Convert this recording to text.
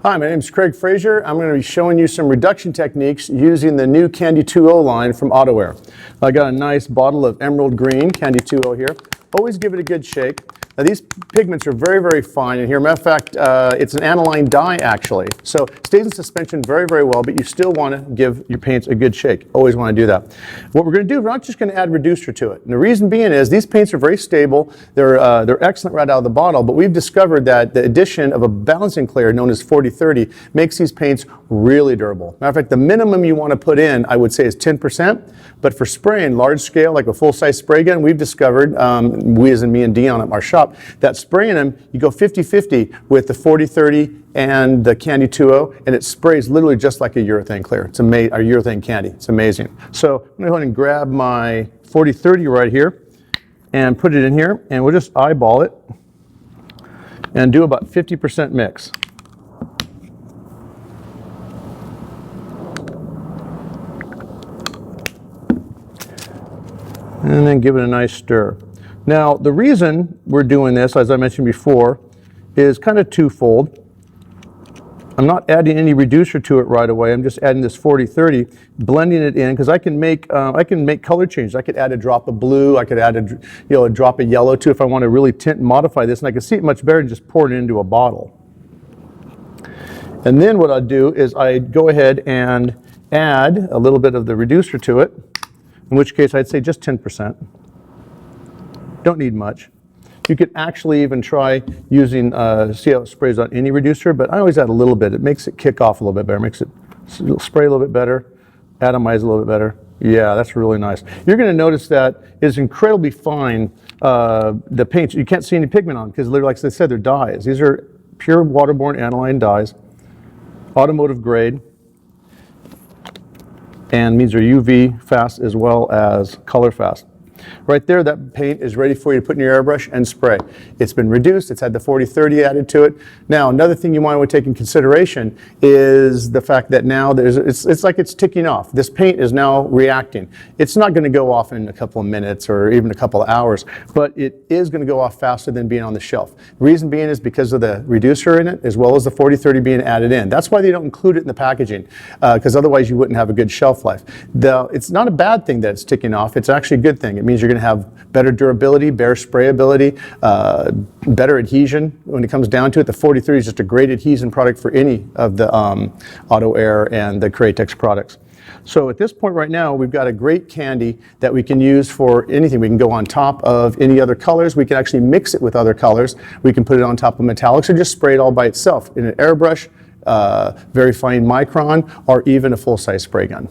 Hi, my name is Fraser. I'm going to be showing you some reduction techniques using the new candy2o line from AutoAir. I got a nice bottle of emerald green candy2o here. Always give it a good shake. Now these pigments are very, very fine in here. Matter of fact, it's an aniline dye actually. So it stays in suspension very, very well, but you still want to give your paints a good shake. Always want to do that. What we're going to do, we're not just going to add reducer to it. And the reason being is these paints are very stable. They're excellent right out of the bottle, but we've discovered that the addition of a balancing clear known as 40-30 makes these paints really durable. Matter of fact, the minimum you want to put in, I would say, is 10%. But for spraying large scale, like a full-size spray gun, we've discovered, we as in me and Dion at our shop, that spraying them, you go 50-50 with the 40-30 and the candy2o, and it sprays literally just like a urethane clear. It's amazing, or urethane candy. It's amazing. So I'm going to go ahead and grab my 40-30 right here and put it in here, and we'll just eyeball it and do about 50% mix. And then give it a nice stir. Now, the reason we're doing this, as I mentioned before, is kind of twofold. I'm not adding any reducer to it right away. I'm just adding this 40-30, blending it in, because I can make color changes. I could add a drop of blue. I could add a drop of yellow too if I want to really tint and modify this, and I can see it much better than just pour it into a bottle. And then what I'd do is I'd go ahead and add a little bit of the reducer to it, in which case I'd say just 10%. Don't need much. You could actually even try using, see how it sprays on any reducer, but I always add a little bit. It makes it kick off a little bit better, makes it spray a little bit better, atomize a little bit better. Yeah, that's really nice. You're going to notice that it's incredibly fine, the paints. You can't see any pigment on because, like I said, they're dyes. These are pure waterborne aniline dyes, automotive grade, and means they're UV fast as well as color fast. Right there, that paint is ready for you to put in your airbrush and spray. It's been reduced, it's had the 40-30 added to it. Now, another thing you want to take in consideration is the fact that now it's like it's ticking off. This paint is now reacting. It's not going to go off in a couple of minutes or even a couple of hours, but it is going to go off faster than being on the shelf. The reason being is because of the reducer in it, as well as the 40-30 being added in. That's why they don't include it in the packaging, because otherwise you wouldn't have a good shelf life. It's not a bad thing that it's ticking off. It's actually a good thing. It means you're going to have better durability, better sprayability, better adhesion. When it comes down to it, the 40-30 is just a great adhesion product for any of the AutoAir and the Createx products. So at this point right now, we've got a great candy that we can use for anything. We can go on top of any other colors. We can actually mix it with other colors. We can put it on top of metallics or just spray it all by itself in an airbrush, very fine micron, or even a full-size spray gun.